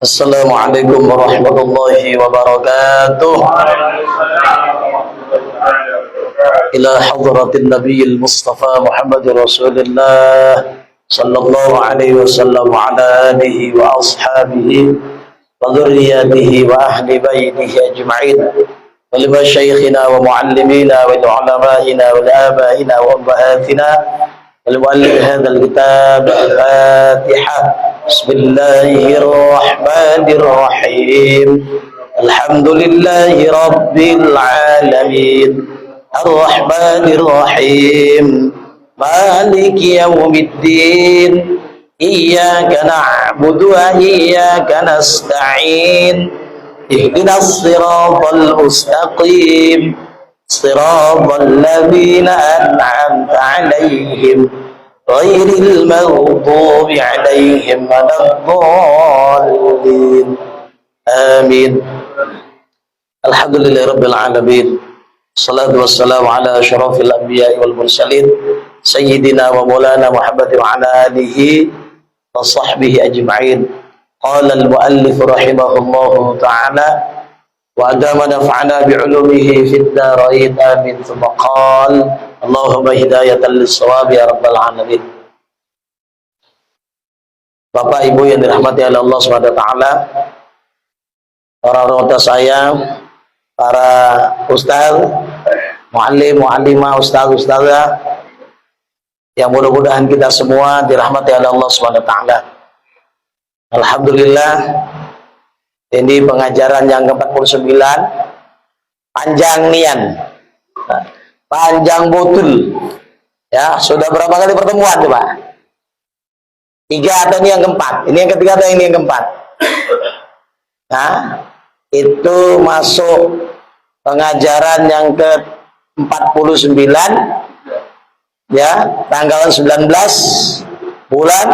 Assalamualaikum warahmatullahi wabarakatuh. Ila hadratin nabiyil mustafa Muhammad Rasulullah sallallahu alaihi wasallam wa ala alihi wa ashabihi wa dhurriyyatihi wa ahli baitihi ajma'in wa li masyayikhina wa muallimina wa li ulama'ina wa li abaina wa ummahatina wa li muallif hadzal kitab al-Fatihah. Bismillahirrahmanirrahim. Alhamdulillahi rabbil alamin. Ar-Rahmanir-Rahim. Maliki yaumiddin. Iyyaka na'budu wa iyyaka nasta'in. Ihdinas siratal mustaqim. Siratal ladzina an'amta 'alaihim ghairil maghdubi 'alaihim waladdallin. Amin. Alhamdulillahirabbil alamin. Salatu wassalamu ala asyrafil anbiya'i wal mursalin sayyidina wa maulana Muhammad wa ala alihi wa sahbihi ajma'in. Qala al-muallif rahimahullahu ta'ala wa adama nafa'ana bi'ulumihi fid dharain amin. Thumma qala Allahumma hidayatan lis-shawabi ya rabbal alamin. Bapak Ibu yang dirahmati oleh Allah Subhanahu wa taala, para orang tua saya, para ustaz, muallim, muallimah, ustaz, ustazah, yang mudah-mudahan kita semua dirahmati oleh Allah Subhanahu wa taala. Alhamdulillah, ini pengajaran yang ke-49, panjang nian, panjang betul. Ya, sudah berapa kali pertemuan coba? 3 atau ini yang keempat? Ini yang ketiga atau ini yang keempat? Nah, itu masuk pengajaran yang ke-49 ya, tanggal 19 bulan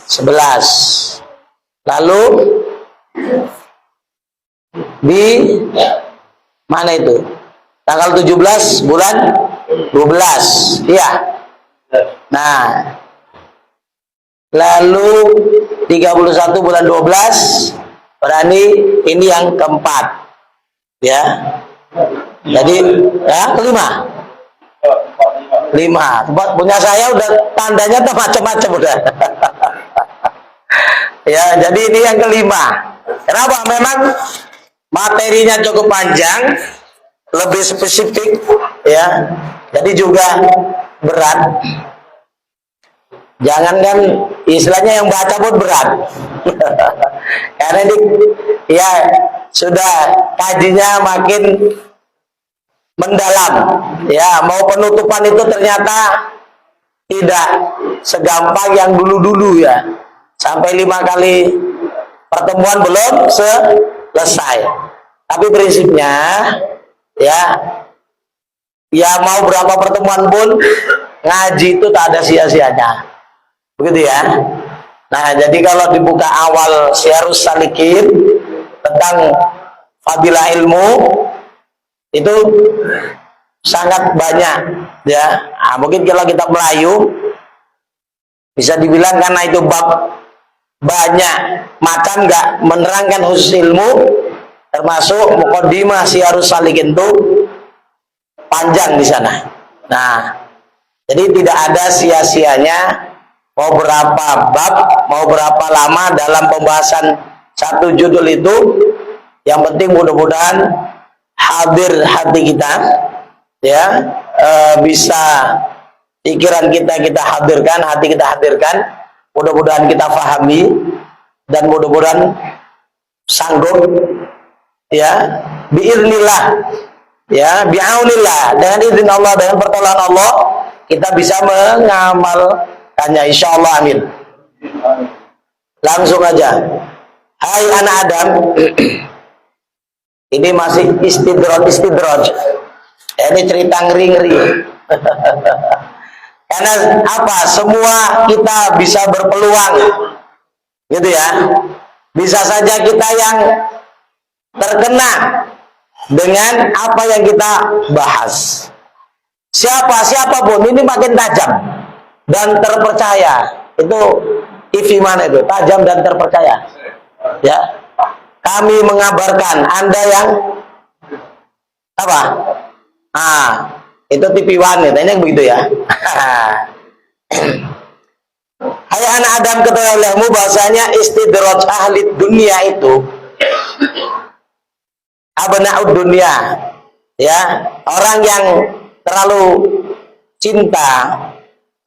11. Lalu di mana itu? Tanggal 17 bulan 12. Iya. Nah, lalu 31 bulan 12, berarti ini yang keempat. Ya. Jadi ya kelima. 5. Punya saya udah tandanya tuh macam-macam udah. Ya, jadi ini yang kelima. Kenapa? Memang materinya cukup panjang, lebih spesifik ya. Jadi juga berat. Jangankan istilahnya yang baca pun berat. Karena ini ya sudah kajinya makin mendalam ya, mau penutupan itu ternyata tidak segampang yang dulu-dulu ya, sampai 5 kali pertemuan belum selesai. Tapi prinsipnya ya mau berapa pertemuan pun ngaji itu tak ada sia-sianya, begitu ya. Nah, jadi kalau dibuka awal Syiarus Salikin tentang fadilah ilmu itu sangat banyak ya. Nah, mungkin kalau kita Melayu bisa dibilang karena itu bab banyak macam nggak menerangkan khusus ilmu, termasuk muqaddimah Syiarus Salikin itu panjang di sana. Nah, jadi tidak ada sia-sianya mau berapa bab, mau berapa lama dalam pembahasan satu judul itu. Yang penting mudah-mudahan hadir hati kita ya, bisa pikiran kita hadirkan, hati kita hadirkan, mudah-mudahan kita pahami dan mudah-mudahan sanggup ya, biiznillah ya, biaunillah, dengan izin Allah, dengan pertolongan Allah kita bisa mengamalkannya insyaallah. Amin. Langsung aja. Hai anak Adam. Ini masih istidraj. Ini cerita ngeri-ngeri. Karena apa? Semua kita bisa berpeluang, gitu ya. Bisa saja kita yang terkena dengan apa yang kita bahas. Siapapun ini makin tajam dan terpercaya. Itu TV mana itu? Tajam dan terpercaya. Ya, kami mengabarkan Anda yang apa? Itu TV One ya, tanya begitu ya. Hai anak Adam, ketahuilah bahwasanya istidraj ahli dunia itu abnaud dunia, ya, orang yang terlalu cinta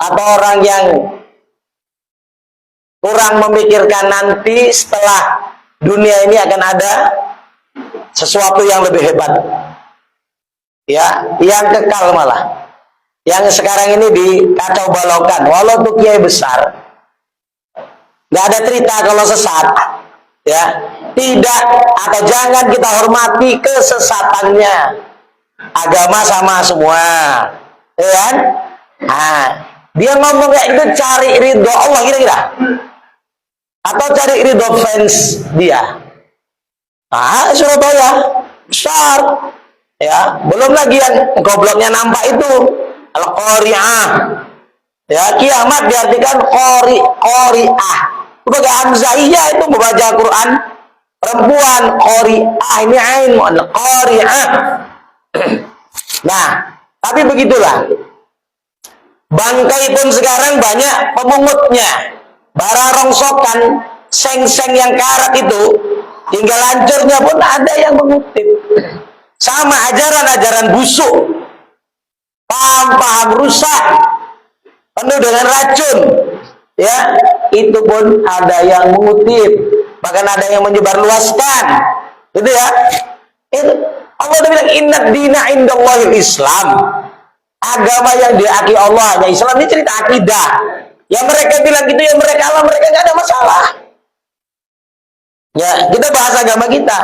atau orang yang kurang memikirkan nanti setelah dunia ini akan ada sesuatu yang lebih hebat, ya, yang kekal malah. Yang sekarang ini dikacau balaukan, walau itu kiai besar, nggak ada cerita kalau sesat, ya, tidak, atau jangan kita hormati kesesatannya. Agama sama semua, ya kan? Dia ngomong kayak itu cari ridho Allah kira-kira, atau cari ridho fans dia. Surabaya besar, ya, belum lagi yang gobloknya nampak itu al-qari'ah, ya, kiamat diartikan qari'ah sebagai hamzahiyah, itu membaca Quran perempuan, qari'ah ini ain al-qari'ah. Nah, tapi begitulah, bangkai pun sekarang banyak pemungutnya, bara rongsokan, seng-seng yang karat itu, hingga lancurnya pun ada yang mengutip. Sama ajaran-ajaran busuk, paham-paham rusak, penuh dengan racun, ya, itu pun ada yang mengutip, bahkan ada yang menyebarluaskan, gitu ya. Itu Allah udah bilang inna dina indallahil Islam, agama yang diakui Allah hanya Islam. Ini cerita akidah. Yang mereka bilang gitu, yang mereka Allah, mereka nggak ada masalah. Ya, kita bahas agama kita.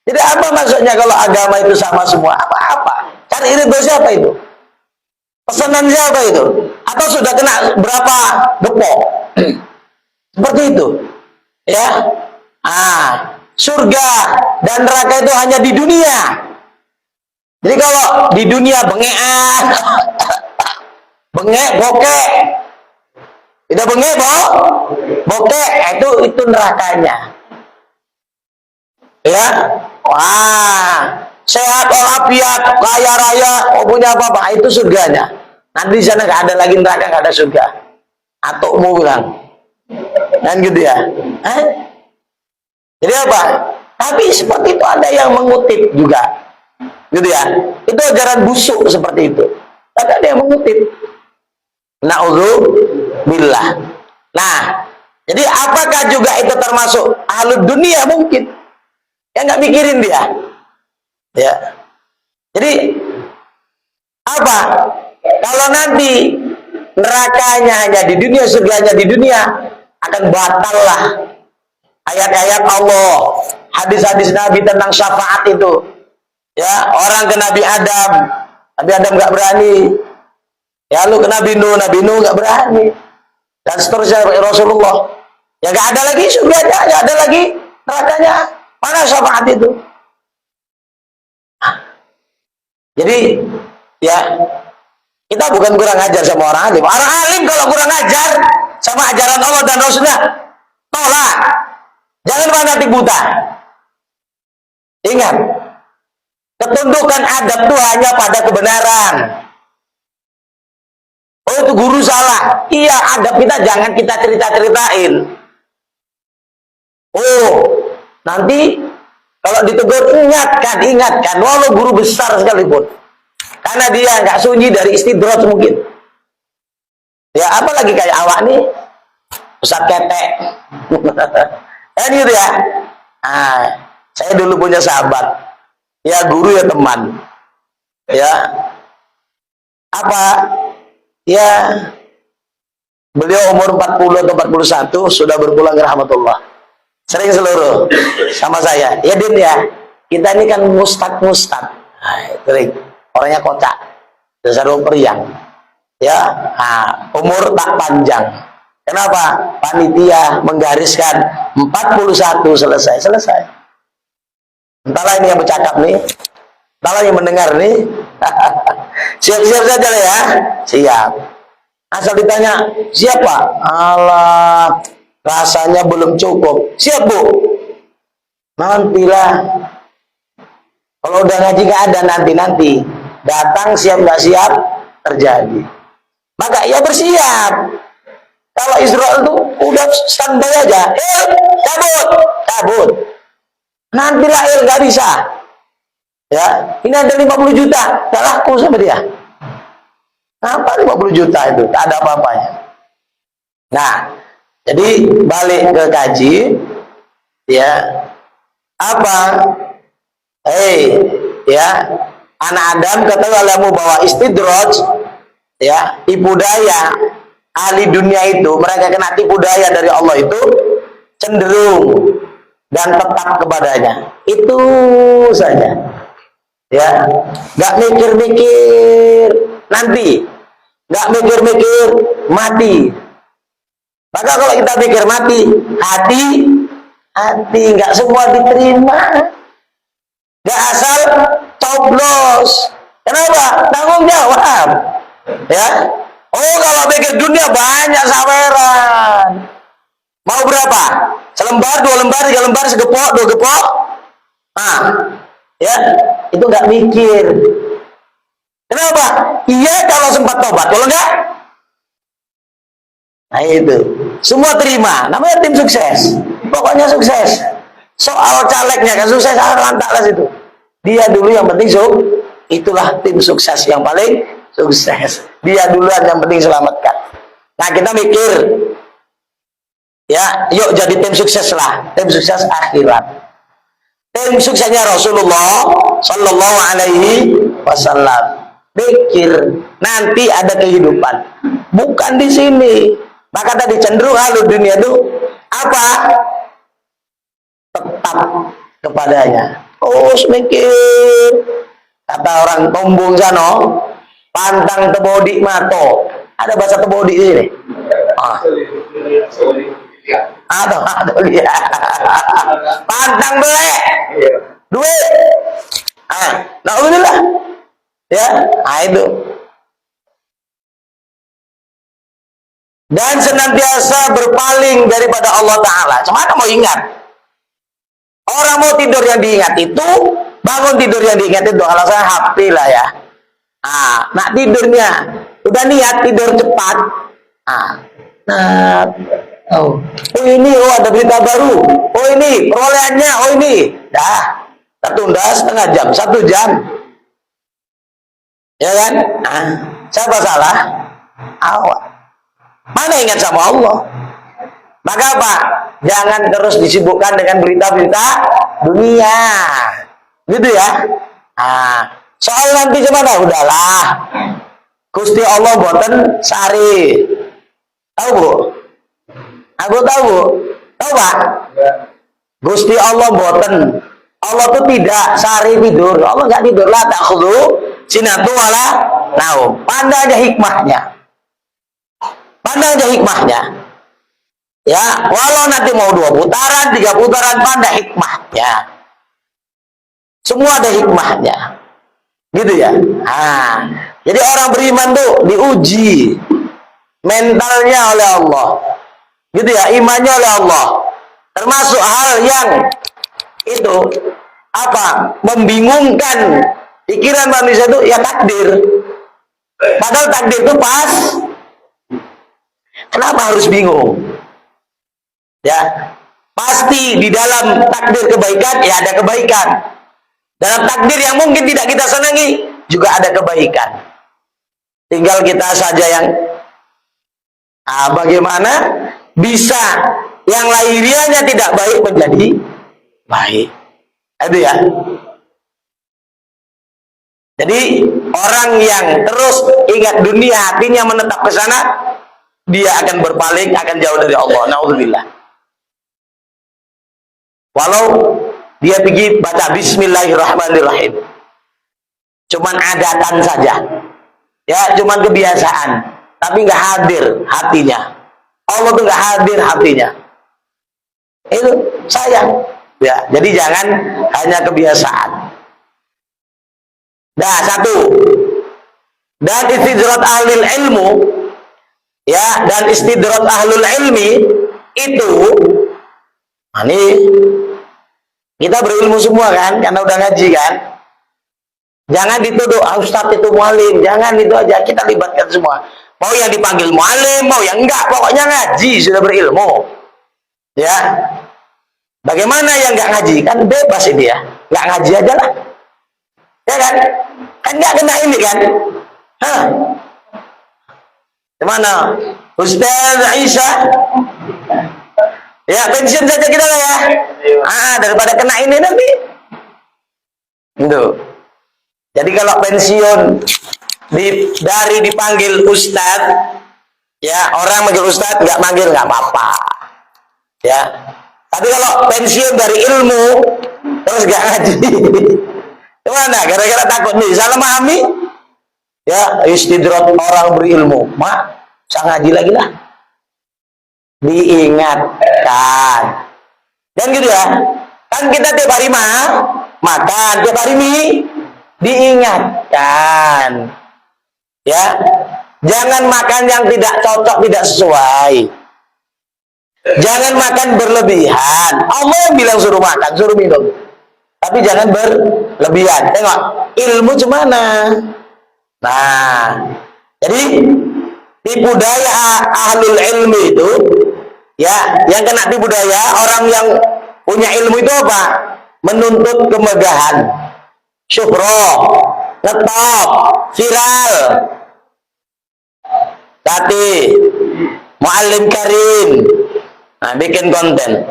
Jadi apa maksudnya kalau agama itu sama semua? Apa-apa? Cari ridho siapa itu? Pesanan siapa itu? Atau sudah kena berapa gepok? Seperti itu, ya. Surga dan neraka itu hanya di dunia. Jadi kalau di dunia bengean, bengek, bokek, tidak bengek, bokek, itu nerakanya, ya. Sehat walafiat, kaya raya, punya apa-apa, itu surganya. Nanti di sana nggak ada lagi neraka, nggak ada surga. Atau mau bilang, kan gitu ya. Jadi apa? Tapi seperti itu ada yang mengutip juga, gitu ya. Itu ajaran busuk seperti itu. Tapi ada yang mengutip. Na'udzubillah. Nah, jadi apakah juga itu termasuk ahlud dunia? Mungkin. Yang nggak mikirin dia. Ya. Jadi apa? Kalau nanti nerakanya hanya di dunia, surganya di dunia, akan batal lah ayat-ayat Allah, hadis-hadis Nabi tentang syafaat itu. Ya, orang ke Nabi Adam nggak berani. Ya, lu ke Nabi Nuh nggak berani. Dan seterusnya Rasulullah. Ya nggak ada lagi surganya, nggak ada lagi nerakanya. Mana syafaat itu? Jadi, ya, kita bukan kurang ajar sama orang alim. Orang alim kalau kurang ajar sama ajaran Allah dan Rasulnya, tolak. Jangan fanatik buta. Ingat, ketundukan adab itu hanya pada kebenaran. Oh, itu guru salah. Iya, adab kita jangan kita cerita-ceritain. Oh, nanti kalau ditegur, ingatkan, walau guru besar sekalipun. Karena dia nggak sunyi dari istidraj mungkin. Ya, apalagi kayak awak nih, Ustaz ketek. Kan gitu ya. Saya dulu punya sahabat, ya guru ya teman, ya apa, ya beliau umur 40 atau 41 sudah berpulang ke rahmatullah. Sering seluruh sama saya, ya Din ya, kita ini kan mustad, sering orangnya kocak, dasar periang, ya, umur tak panjang. Kenapa? Panitia menggariskan 41 selesai. Entahlah ini yang bercakap nih, entahlah yang mendengar nih. Siap-siap saja lah ya, siap. Asal ditanya siapa? Allah, rasanya belum cukup. Siap Bu? Nantilah. Kalau udah ngaji nggak ada nanti. Datang siap nggak siap terjadi. Maka ia bersiap. Kalau Israel tuh udah standby aja, cabut. Nanti lahir nggak bisa. Ya, ini ada 50 juta, nggak laku sama dia. Apa 50 juta itu? Tak ada apa-apanya. Nah, jadi balik ke kaji, ya apa? Ya, anak Adam ketahuilah bahwa istidraj, ya, tipu daya ahli dunia itu, mereka kena tipu daya dari Allah itu cenderung dan tetap kepadanya. Itu saja. Ya, nggak mikir-mikir nanti, nggak mikir-mikir mati. Maka kalau kita mikir mati, hati nggak semua diterima. Nggak asal coblos. Kenapa? Tanggung jawab. Ya. Oh, kalau mikir dunia banyak saweran. Mau berapa? Selembar, 2 lembar, 3 lembar, segepok, 2 gepok. Ya, itu nggak mikir. Kenapa? Iya kalau sempat tobat, kalau enggak, nah itu. Semua terima. Namanya tim sukses. Pokoknya sukses. Soal calegnya kan sukses, lantaklah situ. Dia dulu yang penting itulah tim sukses yang paling sukses. Dia duluan yang penting selamatkan. Nah kita mikir, ya yuk jadi tim sukses lah, tim sukses akhirat. Tim suksesnya Rasulullah Sallallahu Alaihi Wasallam. Mikir nanti ada kehidupan, bukan di sini. Maka tadi cenderung halu dunia itu apa? Tetap kepadanya. Terus mikir, kata orang Tombong sano, pantang tebodi mato. Ada bahasa tebodi di sini. Ada dia. Pantang beli duit. Alhamdulillah. Ya, itu. Dan senantiasa berpaling daripada Allah Ta'ala. Cuma mau ingat, orang mau tidur yang diingat itu, bangun tidur yang diingat itu, kalau saya HP lah ya. Nak tidurnya udah niat tidur cepat. Oh ini, ada berita baru. Oh ini perolehannya. Oh ini, dah tertunda setengah jam, 1 jam. Ya kan? Siapa salah? Awak. Mana ingat sama Allah? Maka apa? Jangan terus disibukkan dengan berita-berita dunia. Gitu ya. Soal nanti gimana? Udahlah. Gusti Allah boten sari. Tahu Bu? Aku tahu Bu. Tahu Pak? Gusti Allah boten. Allah itu tidak sari tidur. Allah nggak tidur lah. Takhudhu sinatu wala naum. Pandai aja hikmahnya. Pandai aja hikmahnya. Ya, walau nanti mau 2 putaran, 3 putaran, pandai hikmahnya. Semua ada hikmahnya. Gitu ya. Jadi orang beriman tuh diuji mentalnya oleh Allah. Gitu ya, imannya oleh Allah. Termasuk hal yang itu apa? Membingungkan pikiran manusia itu ya takdir. Padahal takdir itu pas. Kenapa harus bingung? Ya, pasti di dalam takdir kebaikan ya ada kebaikan. Dalam takdir yang mungkin tidak kita senangi juga ada kebaikan. Tinggal kita saja yang bagaimana bisa yang lahirianya tidak baik menjadi baik. Itu ya. Jadi orang yang terus ingat dunia, hatinya menetap ke sana, dia akan berpaling, akan jauh dari Allah. Naudzubillah. Walau dia pergi baca Bismillahirrahmanirrahim, cuman adatan saja, ya, cuman kebiasaan, tapi nggak hadir hatinya. Allah tuh nggak hadir hatinya. Itu sayang. Ya, jadi jangan hanya kebiasaan. Nah, 1. Dan istidrat ahlul ilmu, ya, dan istidrat ahlul ilmi itu ini Kita berilmu semua kan, karena udah ngaji kan. Jangan dituduh, Ustadz itu mualim. Jangan itu aja, kita libatkan semua. Mau yang dipanggil mualim, mau yang enggak, pokoknya ngaji, sudah berilmu. Ya. Bagaimana yang enggak ngaji? Kan bebas ini ya. Enggak ngaji aja lah. Ya kan? Kan enggak kena ini kan? Hah? Gimana? Ustaz Aisyah? Ya, pensiun saja kita lah ya. Daripada kena ini nanti. Itu. Jadi kalau pensiun dari dipanggil Ustaz, ya orang manggil Ustaz, nggak manggil nggak apa-apa. Ya. Tapi kalau pensiun dari ilmu, terus nggak ngaji, gimana? Gara-gara takut nih, salah memahami? Ya, istidrat orang berilmu, mak, saya ngaji lagi lah. Diingatkan. Dan gitu ya. Kan kita tiap hari makan, tiap hari mie, diingatkan. Ya. Jangan makan yang tidak cocok, tidak sesuai. Jangan makan berlebihan. Allah yang bilang suruh makan, suruh minum. Tapi jangan berlebihan. Tengok, ilmu cemana? Nah, jadi tipu daya ahlul ilmi itu, ya, yang kena tipu daya orang yang punya ilmu itu apa? Menuntut kemegahan, syuhroh, ngetop, viral, tati, muallim karim, nah, bikin konten,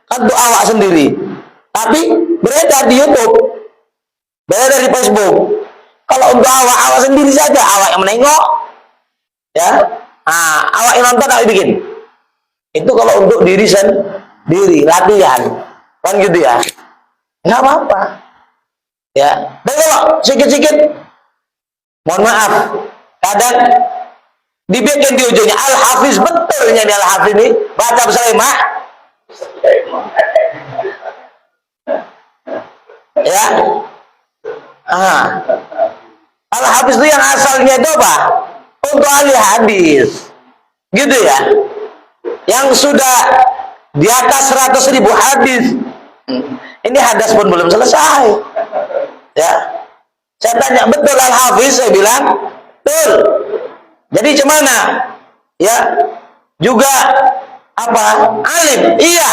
kan itu awak sendiri, tapi beredar di YouTube, beredar di Facebook. Kalau untuk awak sendiri saja, awak yang menengok, ya, awak yang nonton, awak bikin. Itu kalau untuk diri sendiri, latihan, kan gitu ya, nggak apa-apa, ya. Dan kalau sikit-sikit, mohon maaf, kadang dibikin di ujungnya Al-Hafiz, betulnya di Al-Hafiz ini baca Sulaiman, ya. Al-Hafiz itu yang asalnya itu apa? Untuk ahli hadis, gitu ya, yang sudah di atas 100.000 hadis. Ini hadas pun belum selesai, ya. Saya tanya, betul Al-Hafiz? Saya bilang betul. Jadi gimana? Ya, juga apa? Alim? Iya.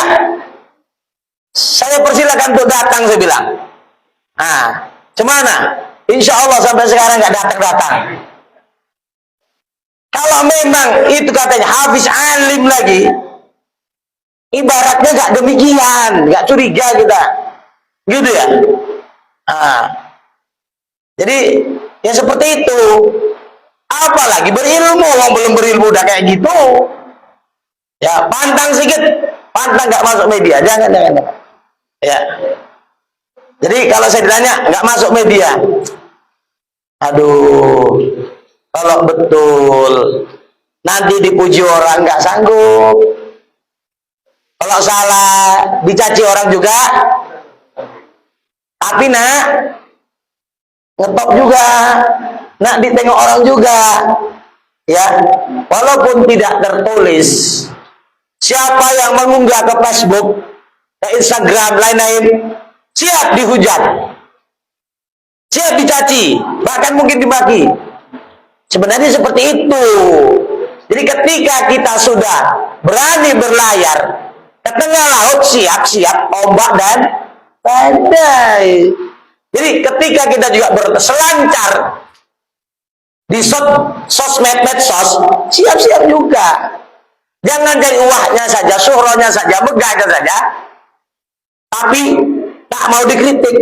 Saya persilakan untuk datang, saya bilang. Gimana? Insya Allah sampai sekarang nggak datang-datang. Kalau memang itu katanya Hafiz alim lagi, ibaratnya nggak demikian, nggak curiga kita, gitu ya. Jadi ya seperti itu. Apalagi berilmu, orang belum berilmu udah kayak gitu. Ya, pantang sedikit, pantang nggak masuk media, jangan. Ya. Jadi kalau saya ditanya nggak masuk media, aduh, kalau betul nanti dipuji orang nggak sanggup. Kalau salah dicaci orang juga, tapi nak ngetop juga, nak ditengok orang juga, ya. Walaupun tidak tertulis, siapa yang mengunggah ke Facebook, ke Instagram, lain-lain, siap dihujat, siap dicaci, bahkan mungkin dimaki. Sebenarnya seperti itu. Jadi ketika kita sudah berani berlayar ke tengah laut, siap-siap ombak dan badai. Jadi ketika kita juga berselancar di sosmed, medsos, siap-siap juga. Jangan dari uahnya saja, suhrohnya saja, megahnya saja, tapi tak mau dikritik.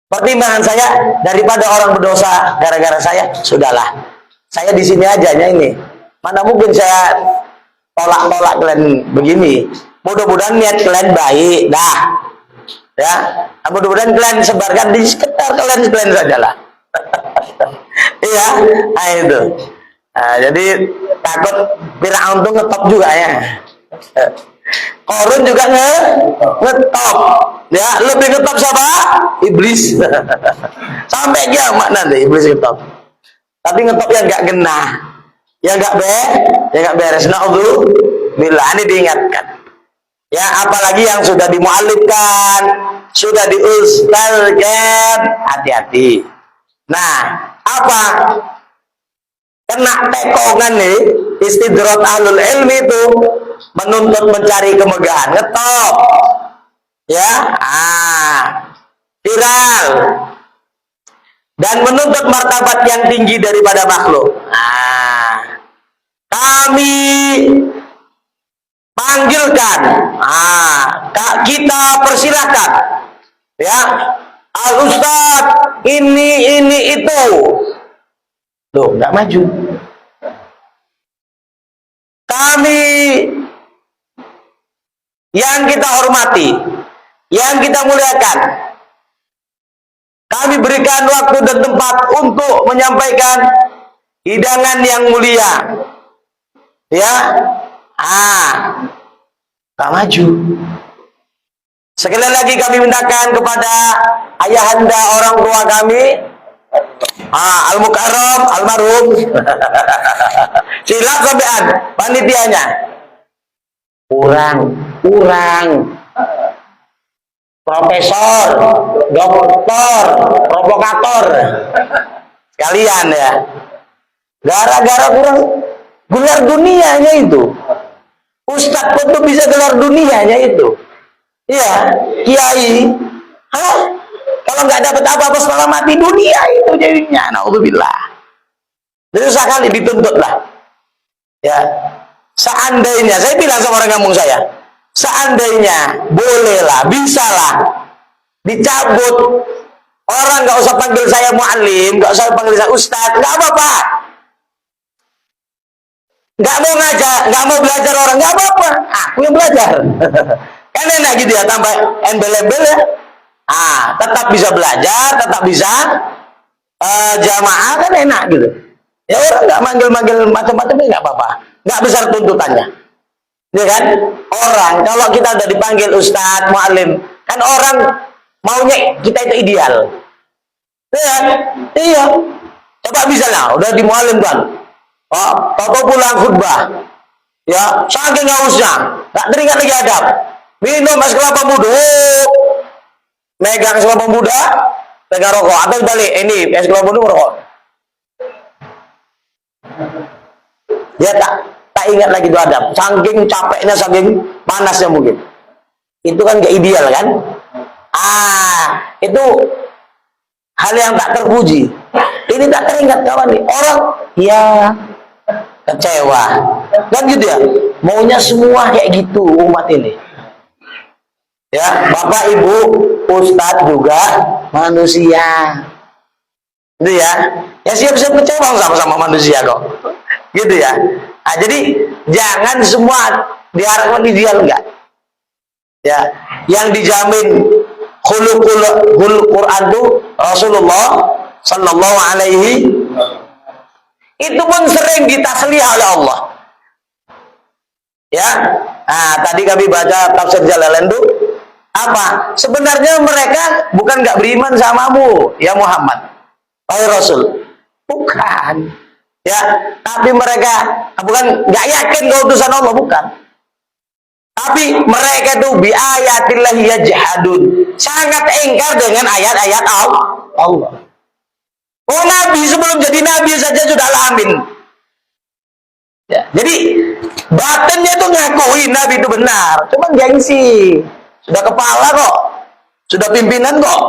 Pertimbangan saya, daripada orang berdosa gara-gara saya, sudahlah. Saya di sini aja ini. Mana mungkin saya tolak-tolak kalian begini. Mudah-mudahan niat kalian baik, dah. Ya, mudah-mudahan kalian sebarkan di sekitar kalian sajalah. Iya, itu. Jadi takut Firaun tuh ngetop juga ya. Korun juga ngetop, ya. Lebih ngetop siapa? Iblis. Sampai kiamat nanti iblis ngetop. Tapi ngetop yang nggak genah, yang nggak beres. Naudzubillah, ini diingatkan. Ya, apalagi yang sudah dimuallimkan, sudah diustazkan, hati-hati. Nah, apa? Kena tekongan nih, istidrat ahlul ilmi itu menuntut mencari kemegahan, ngetop. Ya, viral. Dan menuntut martabat yang tinggi daripada makhluk. Kami panggilkan, kita persilahkan, ya, al ustad ini itu, loh, nggak maju. Kami yang kita hormati, yang kita muliakan, kami berikan waktu dan tempat untuk menyampaikan hidangan yang mulia, ya. Tak maju. Sekali lagi kami mintakan kepada ayahanda orang tua kami, al-mukarram, almarhum, silap sampean panitianya. Kurang. Profesor, doktor, provokator. Sekalian ya. Gara-gara kurang gelar dunianya itu. Ustadz pun tuh bisa gelar dunianya itu. Iya, kiai. Kalau nggak dapat apa-apa setelah mati dunia itu jadinya. Naudzubillah. Jadi sekali dituntut lah. Ya, seandainya saya bilang sama orang kampung saya, seandainya bolehlah, bisalah dicabut. Orang nggak usah panggil saya muallim, nggak usah panggil saya ustadz, nggak apa-apa. Nggak mau ngajar, nggak mau belajar orang, nggak apa-apa. Aku yang belajar. Kan enak gitu ya, tambah embel-embel ya. Tetap bisa belajar, tetap bisa jamaah, kan enak gitu. Ya orang nggak manggil-manggil macam-macam, nggak apa-apa. Nggak besar tuntutannya. Ya kan? Orang kalau kita udah dipanggil ustadz, muallim, kan orang maunya kita itu ideal. Ya, iya. Coba misalnya udah di muallim kan. Bapak pulang khutbah, ya, saking hausnya, nggak teringat lagi adab, minum es kelapa muda, megang es kelapa muda, pegang rokok, atau balik, ini es kelapa muda rokok, dia tak ingat lagi itu adab, saking capeknya, saking panasnya mungkin, itu kan gak ideal kan? Itu hal yang tak terpuji. Ini tak teringat kawan nih, orang, ya, kecewa kan gitu ya, maunya semua kayak gitu umat ini ya. Bapak ibu ustadz juga manusia gitu ya, ya siap-siap kecewa sama-sama manusia kok gitu ya. Jadi jangan semua diharapkan ideal, enggak ya. Yang dijamin khuluqul Quran itu Rasulullah sallallahu alaihi, itu pun sering ditasliyah oleh Allah. Ya, tadi kami baca tafsir Jalalain itu apa? Sebenarnya mereka bukan nggak beriman samamu, ya Muhammad, wahai Rasul, bukan. Ya, tapi mereka bukan nggak yakin kau utusan Allah, bukan. Tapi mereka itu bi ayatillahi yajhadun, sangat engkar dengan ayat-ayat Allah. Oh, Nabi sebelum jadi Nabi saja sudah lamin. Ya, jadi batinnya itu ngakuin Nabi itu benar, cuma gengsi. Sudah kepala kok, sudah pimpinan kok,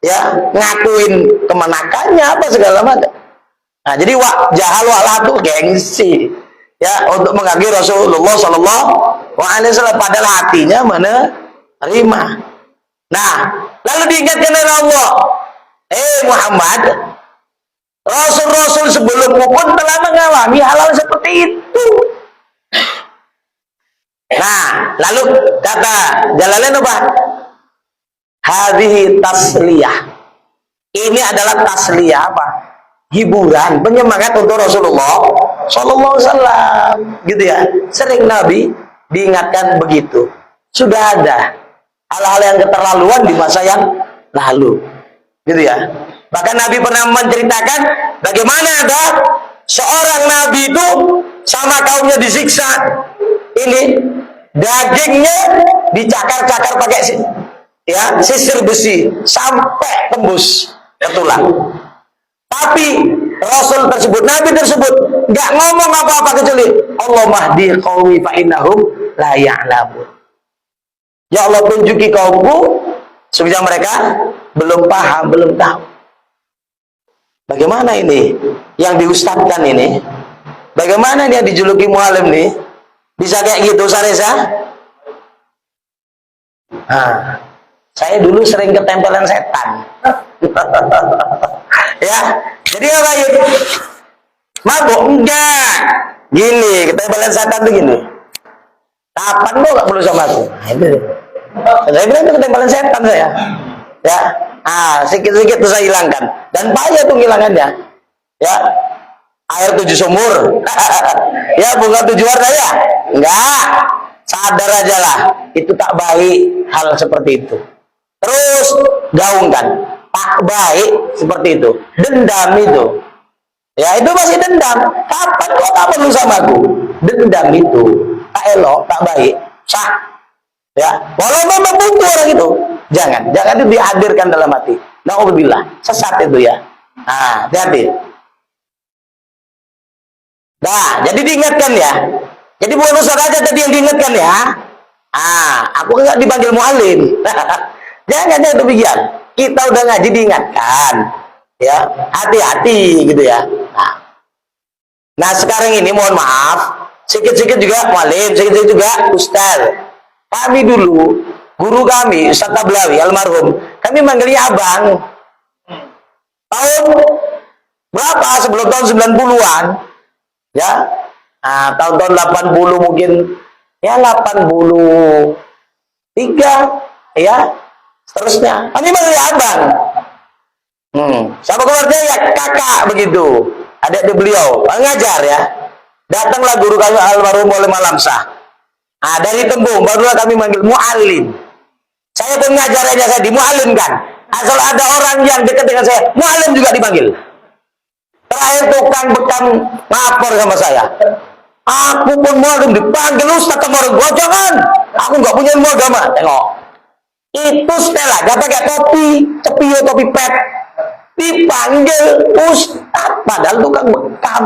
ya ngakuin kemenakannya apa segala macam. Nah, jadi jahal walatu gengsi, ya, untuk mengagumi Rasulullah SAW, padahal hatinya menerima. Nah, lalu diingatkan oleh Allah, Muhammad, Rasul-Rasul sebelummu pun telah mengalami hal-hal seperti itu. Nah, lalu kata Jalalain apa? Hadhihi tasliyah. Ini adalah tasliyah apa? Hiburan, penyemangat untuk Rasulullah Sallallahu Alaihi Wasallam, gitu ya. Sering Nabi diingatkan begitu. Sudah ada hal-hal yang keterlaluan di masa yang lalu, gitu ya. Bahkan Nabi pernah menceritakan bagaimana ada seorang Nabi itu sama kaumnya disiksa. Ini dagingnya dicakar-cakar pakai sisir besi sampai tembus ke tulang. Tapi Rasul tersebut, Nabi tersebut nggak ngomong apa-apa kecuali Allah mahdi qaumi fa innahum la ya'lamun. Ya Allah, tunjuki kaumku supaya mereka belum paham, belum tahu. Bagaimana ini yang diustadkan ini? Bagaimana dia dijuluki mualim nih? Bisa kayak gitu, Saresa? Nah, saya dulu sering ketempelan setan. Ya, jadi apa itu? Mabuk enggak? Gini, ketempelan setan tuh gini. Kapan kok gak perlu sama aku? Nah, itu. Saya bilang itu ketempelan setan saya. Ya, sedikit-sedikit tuh saya hilangkan. Dan payah tuh hilangannya. Ya, air 7 sumur. Ya, bunga 7 warna ya? Enggak. Sadar aja lah. Itu tak baik hal seperti itu. Terus gaungkan. Tak baik seperti itu. Dendam itu. Ya, itu masih dendam. Kapan kok tak perlu sama aku? Dendam itu. Tak elok, tak baik. Sah. Ya, walaupun membunuh orang itu, jangan itu dihadirkan dalam hati. Nauzubillah, sesat itu ya. Nah, hati-hati. Nah, jadi diingatkan ya. Jadi bukan Ustaz aja tadi yang diingatkan ya. Aku nggak dipanggil mualim. Jangan demikian. Kita udah ngaji diingatkan. Ya, hati-hati gitu ya. Nah, sekarang ini mohon maaf, sedikit-sedikit juga mualim, sedikit-sedikit juga ustaz. Kami dulu, guru kami, Ustaz Tablawi, almarhum, kami manggilnya abang. Tahun berapa? Sebelum tahun 90-an. Ya. Tahun-tahun 80 mungkin. Ya, 83. Ya. Seterusnya. Kami manggilnya abang. Siapa keluarnya ya kakak begitu. Adik beliau, ngajar ya. Datanglah guru kami almarhum oleh Malamsah. Dari Tembung barulah kami manggil mu'alim. Saya pun ngajar aja, saya dimu'alimkan. Asal ada orang yang dekat dengan saya, mu'alim juga dipanggil. Terakhir tukang bekam lapor sama saya. Aku pun mu'alim dipanggil Ustaz sama orang gua, jangan. Aku nggak punya ilmu agama. Tengok. Itu Stella, gak pakai topi, cepio, topi pet. Dipanggil Ustaz, padahal tukang bekam.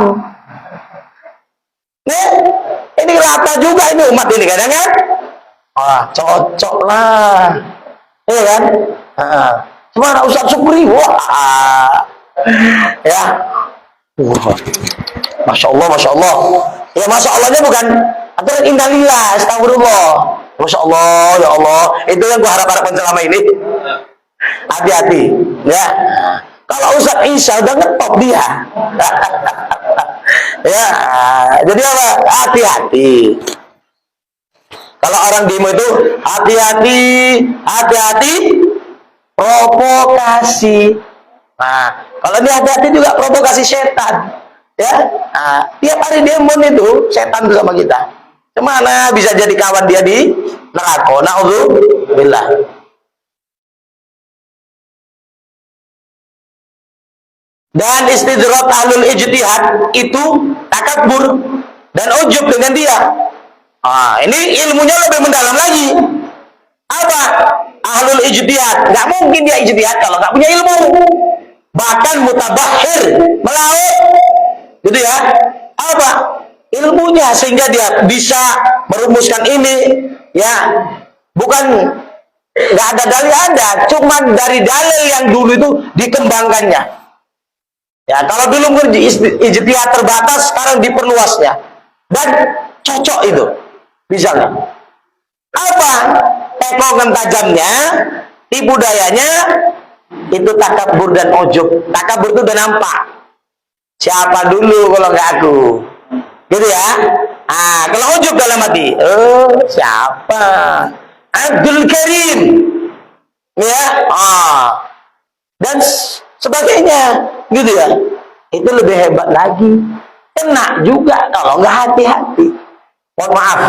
Ini rata juga ini umat ini kadang kan? Cocok lah, iya kan? Cuma ada Ustaz Supri, ya, masya Allah, masya Allah. Ya masya Allahnya bukan, atau innalillah, astagfirullah. Masya Allah, ya Allah. Itu yang gua harap-harapkan selama ini. Hati-hati, ya. Kalau Ustaz Isa udah ngetop dia. Ya, jadi apa? Hati-hati. Kalau orang demo itu hati-hati, hati-hati, provokasi. Nah, kalau ini hati-hati juga provokasi setan. Ya, tiap hari demo itu setan itu sama kita. Kemana bisa jadi kawan dia di neraka? Na'udzubillah. Dan istidrak ahlul ijtihad itu takabur dan ujub dengan dia. Ini ilmunya lebih mendalam lagi. Apa? Ahlul ijtihad. Nggak mungkin dia ijtihad kalau nggak punya ilmu. Bahkan mutabahhir, melaut. Gitu ya. Apa? Ilmunya sehingga dia bisa merumuskan ini. Ya. Bukan nggak ada dalil ada. Cuma dari dalil yang dulu itu dikembangkannya. Ya, kalau dulu ijtihad terbatas, sekarang diperluasnya. Dan cocok itu. Misalnya. Apa? Tekongan tajamnya, tipu dayanya, itu takabur dan ujub. Takabur itu udah nampak. Siapa dulu kalau nggak aku? Gitu ya. Kalau ujub dalam hati. Siapa? Abdul Karim. Ya. Dan sebagainya, gitu ya. Itu lebih hebat lagi. Kena juga kalau nggak hati-hati. Mohon maaf.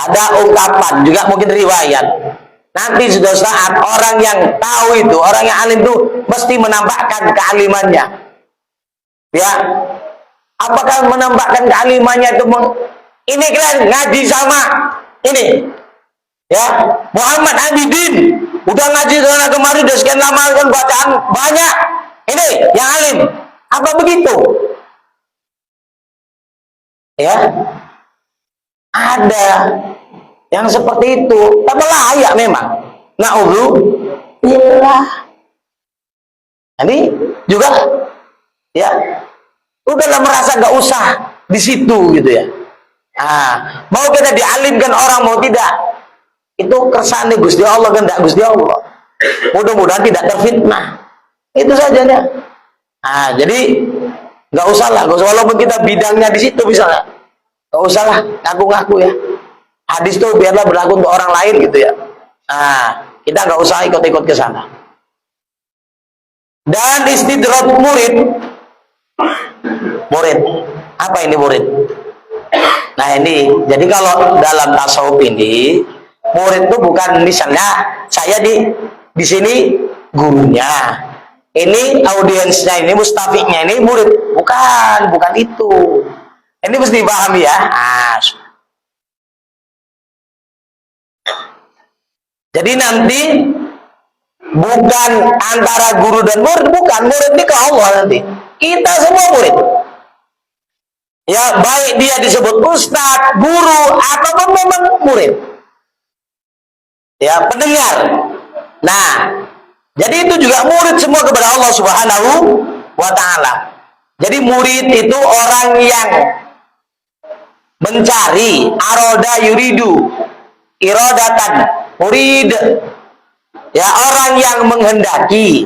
Ada ungkapan juga mungkin riwayat. Nanti sudah saat orang yang tahu itu, orang yang alim itu mesti menampakkan kealimannya. Ya. Apakah menampakkan kealimannya itu ini kalian ngaji sama ini ya Muhammad Abidin, udah ngaji sana kemari udah sekian lama kan bacaan banyak, ini yang alim, apa begitu ya? Ada yang seperti itu, tapi layak memang. Na'udzubillah. Ini juga ya udahlah merasa nggak usah di situ gitu ya. Nah, mau kita dialimkan orang mau tidak, itu kersane Gusti Allah kan, tidak Gusti Allah. Mudah-mudahan tidak terfitnah. Itu saja ya. Nah, jadi nggak usah lah, walaupun kita bidangnya di situ bisa nggak usah lah ngaku-ngaku ya. Hadis itu biarlah berlaku untuk orang lain gitu ya. Nah, kita nggak usah ikut-ikut ke sana. Dan istidrak murid, apa ini murid? Nah ini, jadi kalau dalam tasawuf ini, murid itu bukan misalnya saya di sini gurunya, ini audiensnya, ini mustafiqnya, ini murid, bukan itu. Ini mesti dipahami ya. Nah, jadi nanti bukan antara guru dan murid, bukan, murid ini ke Allah nanti. Kita semua murid. Ya, baik dia disebut ustadz, guru, ataupun memang murid. Ya, pendengar. Nah, jadi itu juga murid semua kepada Allah Subhanahu wa ta'ala. Jadi murid itu orang yang mencari, aroda yuridu, irodatan, murid. Ya, orang yang menghendaki,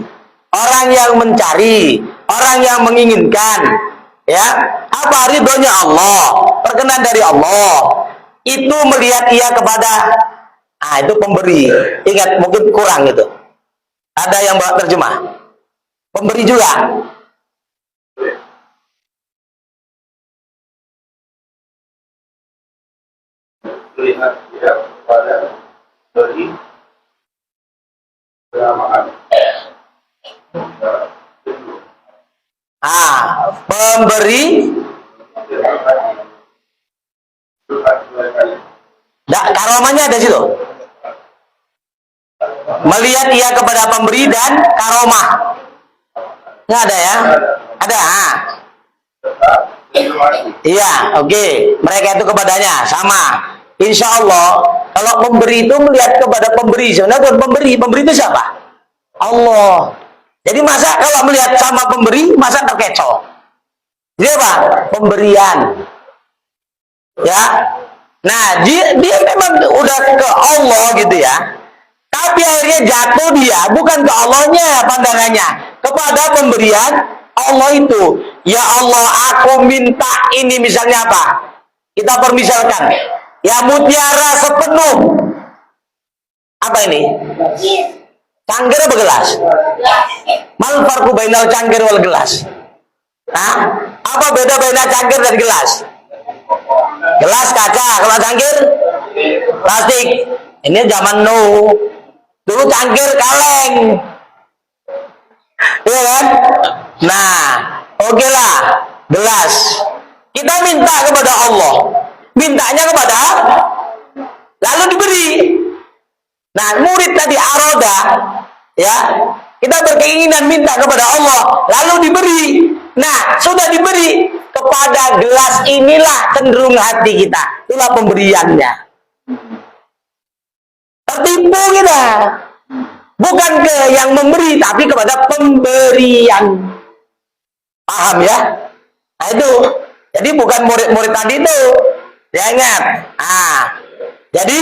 orang yang mencari, orang yang menginginkan, ya, apa ridhonya Allah, perkenan dari Allah, itu melihat ia kepada, itu pemberi. Ingat, mungkin kurang itu. Ada yang bawa terjemah, pemberi juga. Melihat ia kepada beri pemberi karomahnya ada situ. Melihat ia kepada pemberi dan karomah. Nggak ada ya? Ada. Iya, oke. Mereka itu kepadanya sama. Insya Allah, kalau pemberi itu melihat kepada pemberi, sebenarnya pemberi itu siapa? Allah. Jadi masa kalau melihat sama pemberi, masa terkecoh? Jadi apa? Pemberian. Ya. Nah, dia memang udah ke Allah gitu ya. Tapi akhirnya jatuh dia bukan ke Allahnya pandangannya, kepada pemberian Allah itu. Ya Allah, aku minta ini, misalnya apa? Kita permisalkan. Ya mutiara sepenuh. Apa ini? Cangkir apa gelas? Mal farqu bainal cangkir wal gelas? Nah, apa beda baina cangkir dan gelas? Gelas kaca, kalau cangkir plastik. Ini zaman now. Dulu cangkir kaleng. Iya kan? Nah, oke lah, gelas. Kita minta kepada Allah. Mintanya kepada, lalu diberi. Nah, murid tadi aroda, ya, kita berkeinginan minta kepada Allah, lalu diberi. Nah, sudah diberi, kepada gelas inilah cenderung hati kita. Itulah pemberiannya. Tertipu kita. Bukan ke yang memberi, tapi kepada pemberian. Paham ya? Nah itu. Jadi bukan murid-murid tadi itu. Ya ingat. Jadi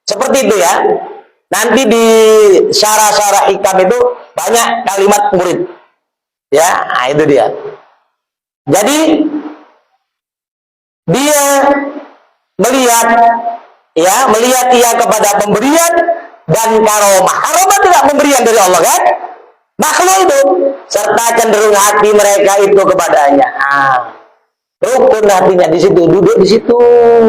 seperti itu ya. Nanti di syarah-syarah hikam itu banyak kalimat murid. Ya, itu dia. Jadi dia melihat ia kepada pemberian dan karomah. Karomah tidak pemberian dari Allah kan? Makhluk itu, serta cenderung hati mereka itu kepadanya. Rukun hatinya di situ, duduk di situ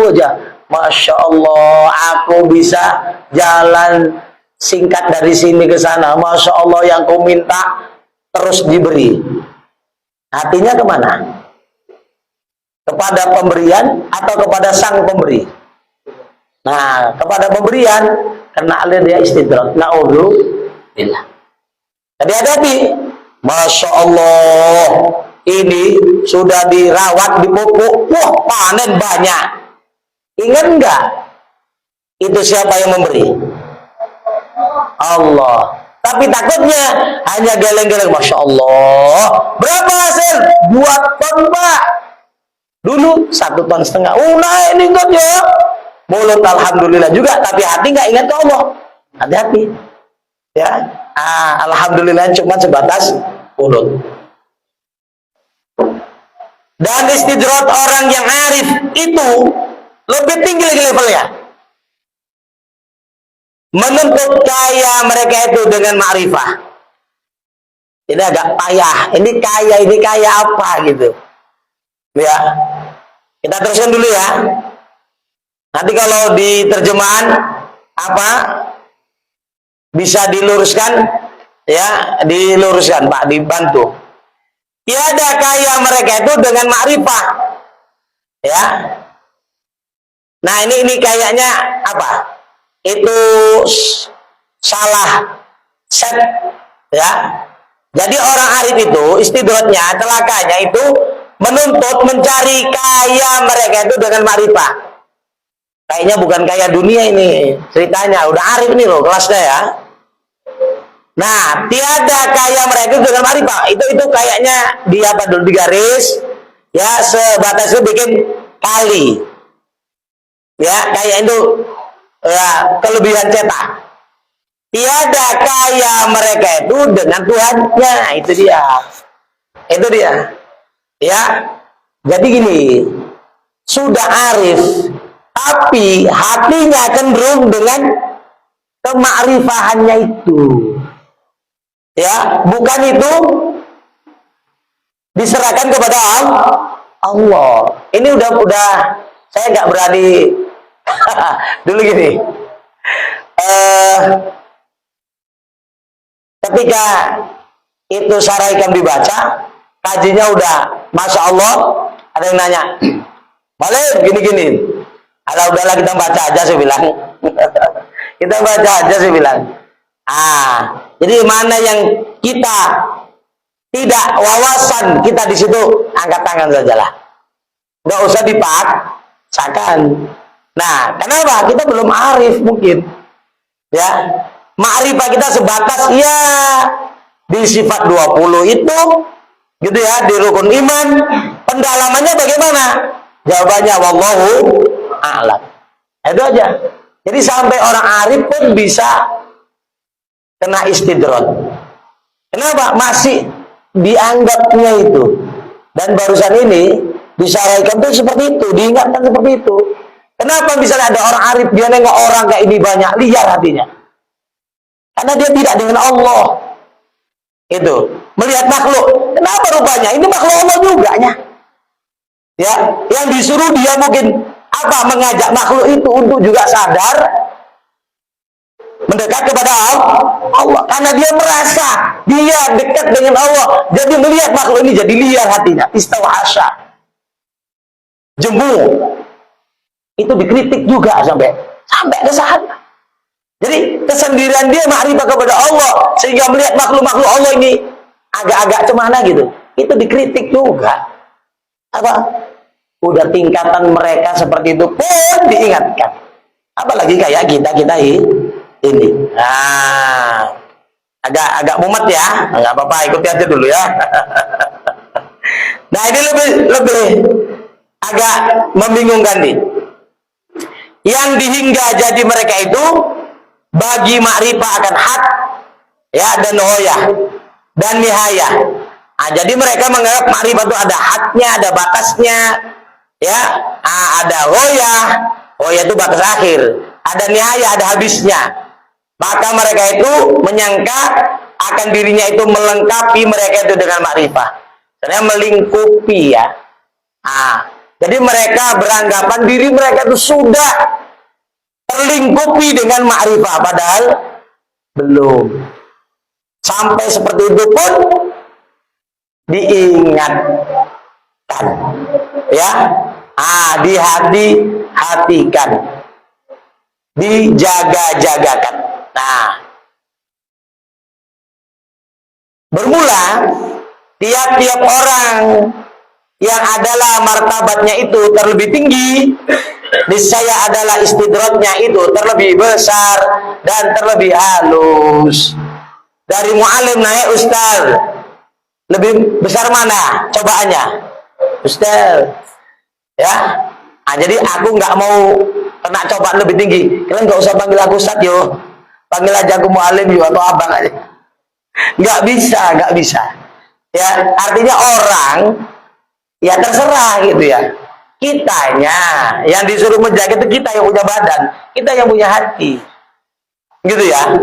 aja. Masya Allah, aku bisa jalan singkat dari sini ke sana. Masya Allah, yang kau minta terus diberi. Hatinya kemana? kepada pemberian atau kepada sang pemberi? Nah, kepada pemberian, karena ada dia istidrak. Na'udzubillah. Jadi hati-hati. Masya Allah, ini sudah dirawat, dipupuk, wah panen banyak. Ingat enggak? Itu siapa yang memberi? Allah. Tapi takutnya hanya geleng-geleng. Masya Allah, berapa hasil? 2 ton Pak. Dulu 1,5 ton. Nah ini enggak ya. Mulut alhamdulillah juga, tapi hati nggak ingat ke Allah. Hati-hati. Ya, alhamdulillah cuma sebatas mulut. Dan istidrat orang yang arif itu lebih tinggi lagi levelnya. Menuntut kaya mereka itu dengan ma'rifah. Ini agak payah. Ini kaya apa gitu. Ya, kita teruskan dulu ya. Nanti kalau di terjemahan apa bisa diluruskan ya, diluruskan Pak, dibantu. Tiada kaya mereka itu dengan ma'rifah. Ya. Nah, ini kayaknya apa? Itu salah set ya. Jadi orang arif itu istidratnya, celakanya itu menuntut mencari kaya mereka itu dengan ma'rifah. Kayaknya bukan kaya dunia ini ceritanya, udah arif nih loh kelasnya ya. Nah, tiada kaya mereka itu dengan ma'rifah. Itu kayaknya dia apa dulu digaris ya, sebatas itu bikin kali. Ya, kayak itu ya, kelebihan cetak. Tiada kaya mereka itu dengan Tuhannya. Itu dia. Itu dia. Ya. Jadi gini, sudah arif, tapi hatinya cenderung dengan kemakrifahannya itu. Ya, bukan itu diserahkan kepada Allah. Ini udah saya nggak berani dulu gini. Ketika itu Syarahikam dibaca, kajinya udah Masya Allah, ada yang nanya, boleh gini-gini. Ala udahlah kita baca aja, saya bilang. Kita baca aja, saya bilang. Jadi mana yang kita tidak wawasan, kita di situ angkat tangan sajalah. Nggak usah dipaksakan. Nah, kenapa? Kita belum arif mungkin. Ya, ma'rifah kita sebatas ya di sifat 20 itu gitu ya, di rukun iman. Pendalamannya bagaimana? Jawabannya wallahu a'lam. Itu aja. Jadi sampai orang arif pun bisa kena istidrat. Kenapa? Masih dianggapnya itu. Dan barusan ini disyarahkan itu seperti itu, diingatkan seperti itu. Kenapa misalnya ada orang arif, dia nengok orang kayak ini banyak, liar hatinya. Karena dia tidak dengan Allah. Itu. Melihat makhluk. Kenapa rupanya? Ini makhluk Allah juga nya. Ya, yang disuruh dia mungkin apa? Mengajak makhluk itu untuk juga sadar mendekat kepada Allah. Karena dia merasa dia dekat dengan Allah. Jadi melihat makhluk ini jadi liar hatinya. Istawahasya. Jemu. Itu dikritik juga sampai ke sana. Jadi kesendirian dia ma'rifah kepada Allah sehingga melihat makhluk-makhluk Allah ini agak-agak cemana gitu. Itu dikritik juga. Apa? Udah tingkatan mereka seperti itu pun diingatkan. Apalagi kayak kita ini. Nah, agak mumet ya. Nggak apa-apa, ikuti aja dulu ya. Nah, ini lebih agak membingungkan nih. Yang dihingga jadi mereka itu bagi makrifah akan hak ya, dan hoyah dan nihayah. Nah, jadi mereka menganggap makrifah itu ada haknya, ada batasnya ya. Ada hoyah itu batas akhir, ada nihayah, ada habisnya. Maka mereka itu menyangka akan dirinya itu melengkapi mereka itu dengan makrifah, sebenarnya melingkupi ya. Jadi mereka beranggapan diri mereka itu sudah terlingkupi dengan ma'rifah, padahal belum. Sampai seperti itu pun diingatkan. hati-hatikan. Ya. Dihati-hatikan. Dijaga-jagakan. Nah, bermula tiap-tiap orang yang adalah martabatnya itu terlebih tinggi, niscaya adalah istidratnya itu terlebih besar dan terlebih halus. Dari mu'alim naik ustaz, lebih besar mana cobaannya? Ustaz. Ya. Nah, jadi aku nggak mau kena cobaan lebih tinggi. Kalian nggak usah panggil aku ustaz yo. Panggil aja aku mu'alim yo atau abang aja. Nggak bisa. Ya, artinya orang ya terserah gitu ya. Kitanya yang disuruh menjaga itu kita yang punya badan, kita yang punya hati. Gitu ya.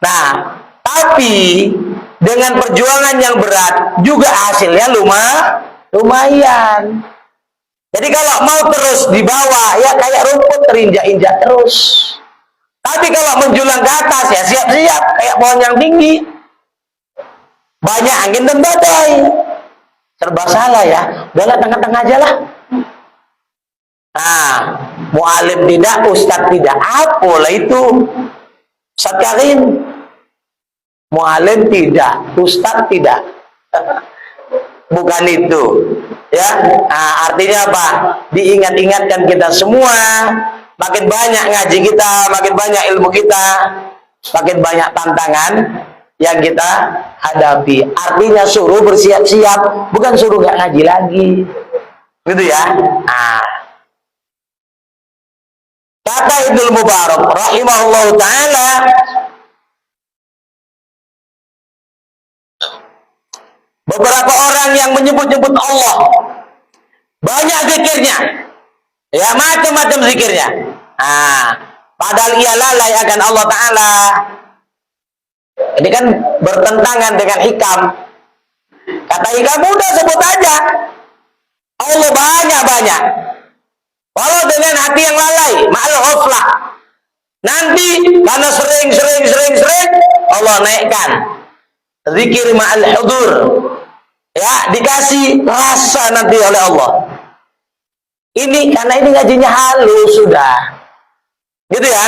Nah, tapi dengan perjuangan yang berat juga hasilnya lumayan. Jadi kalau mau terus di bawah ya kayak rumput terinjak-injak terus. Tapi kalau menjulang ke atas ya siap-siap kayak pohon yang tinggi. Banyak angin dan badai. Serba salah ya. Udahlah tengah-tengah aja lah. Nah, mu'alim tidak, ustadz tidak. Apalah itu? Ustadz Karim. Mu'alim tidak, ustadz tidak. Bukan itu. Ya. Nah, artinya apa? Diingat-ingatkan kita semua. Makin banyak ngaji kita, makin banyak ilmu kita, makin banyak tantangan yang kita hadapi. Artinya suruh bersiap-siap, bukan suruh gak ngaji lagi. Gitu ya. Nah, kata Ibnu Mubarak rahimahullah ta'ala, beberapa orang yang menyebut-nyebut Allah, banyak zikirnya, ya macam-macam zikirnya. Nah, padahal ia lalai akan Allah Ta'ala. Ini kan bertentangan dengan hikam. Kata hikam udah sebut aja Allah banyak-banyak. Walau dengan hati yang lalai, ma'al ghaflah. Nanti karena sering Allah naikkan zikir ma'al hudur. Ya, dikasih rasa nanti oleh Allah. Ini karena ini ngajinya halus sudah. Gitu ya.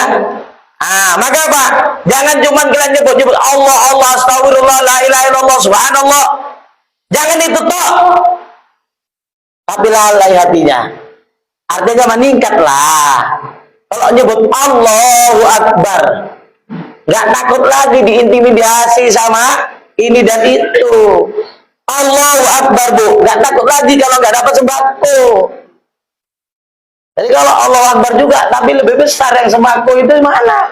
Maka apa? Jangan cuma kalian nyebut-nyebut Allah, astagfirullah, la ilaha illallah, subhanallah. Jangan itu toh. Tapi lalai hatinya. Artinya meningkatlah. Kalau nyebut Allahu Akbar, nggak takut lagi diintimidasi sama ini dan itu. Allahu Akbar, Bu, nggak takut lagi kalau nggak dapat sembako. Jadi kalau Allahu Akbar juga, tapi lebih besar yang sembako itu mana?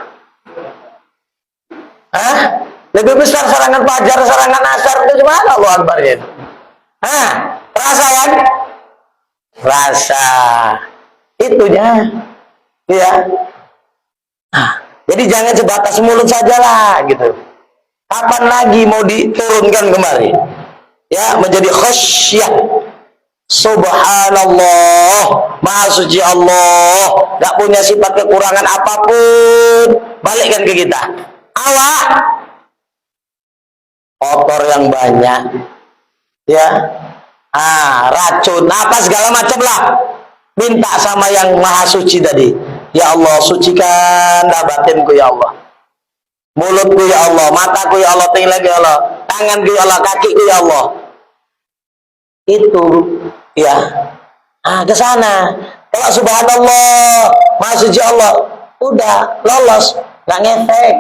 Lebih besar serangan fajar, serangan asar itu mana Allahu Akbar itu? Terasa kan? Rasa itunya, ya. Jadi jangan sebatas mulut sajalah, gitu. Kapan lagi mau diturunkan kembali? Ya, menjadi khasyah. Subhanallah, Maha Suci Allah, gak punya sifat kekurangan apapun. Balikkan ke kita. Awak kotor yang banyak, ya. Racun, apa segala macam lah. Minta sama yang Maha Suci tadi. Ya Allah, sucikan batinku ya Allah. Mulutku ya Allah, mataku ya Allah, telingaku ya Allah, tanganku ya Allah, kakiku ya Allah. Itu ya. Ke sana. Kalau subhanallah, Maha Suci Allah, udah lolos, nggak ngefek.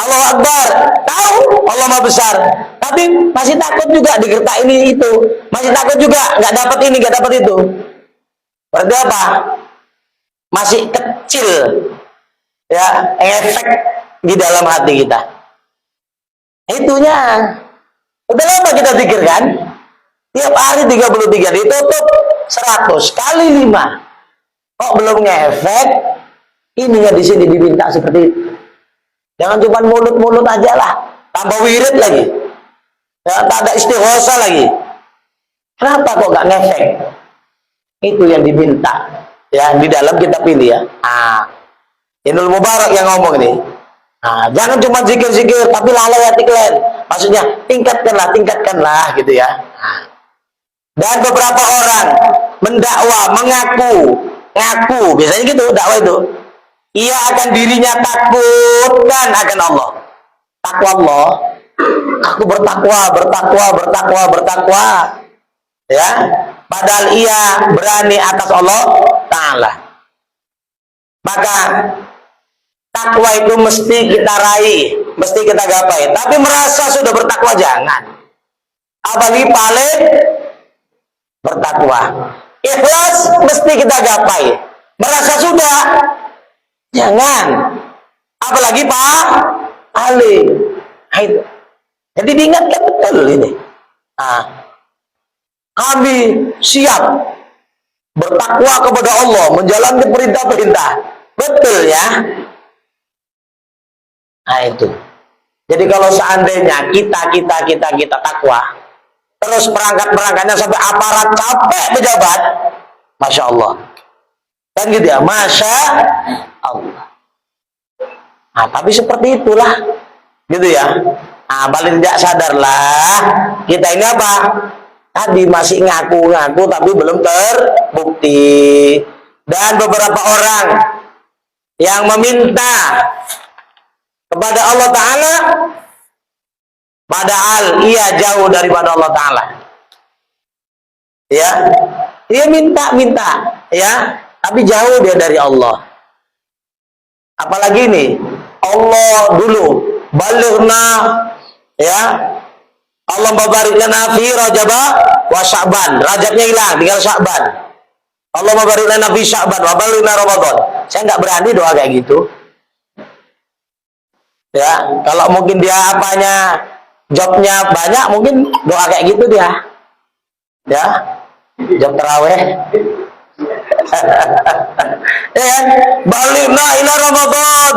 Allahu Akbar, tahu Allah Maha Besar, tapi masih takut juga digertak ini itu, masih takut juga nggak dapat ini, nggak dapat itu. Berarti apa? Masih kecil, ya, efek di dalam hati kita. Itunya. Udah lama kita pikirkan, tiap hari 33 ditutup 100 kali 5. Kok belum ngefek? Ininya di sini diminta seperti itu. Jangan cuma mulut-mulut aja lah, tambah wirid lagi. Ya, tak ada istighosa lagi. Kenapa kok gak ngefek? Itu yang diminta. Ya, di dalam kita pilih ya. Ibnu Mubarak yang ngomong ini. Jangan cuma zikir-zikir, tapi lalai hati kalian. Maksudnya tingkatkanlah gitu ya. Dan beberapa orang mendakwa, ngaku, biasanya gitu dakwah itu. Ia akan dirinya takutkan akan Allah. Takwa Allah. Aku bertakwa. Ya. Padahal ia berani atas Allah Ta'ala. Maka takwa itu mesti kita raih, mesti kita gapai. Tapi merasa sudah bertakwa jangan. Apalagi paling bertakwa. Ikhlas mesti kita gapai. Merasa sudah jangan. Apalagi Pak Ali. Itu. Jadi diingatkan betul ini. Kami siap bertakwa kepada Allah, menjalankan perintah-perintah. Betul ya? Itu. Jadi kalau seandainya kita takwa, terus perangkat-perangkatnya sampai aparat capek pejabat, Masya Allah. Kan gitu ya, Masya Allah. Tapi seperti itulah, gitu ya. Paling tidak sadarlah, kita ini apa? Tadi masih ngaku-ngaku tapi belum terbukti. Dan beberapa orang yang meminta kepada Allah Ta'ala padahal ia jauh daripada Allah Ta'ala. Ya, dia minta, ya, tapi jauh dia dari Allah. Apalagi nih, Allah dulu balighna, ya, Allah barik lana fi Rajab wa Sya'ban. Rajabnya hilang, tinggal Sya'ban. Allah barik lana fi Sya'ban wa balighna Ramadan. Saya nggak berani doa kayak gitu. Ya, kalau mungkin dia apanya jobnya banyak, mungkin doa kayak gitu dia. Ya, job terawih. Ya, balighna ila Ramadan.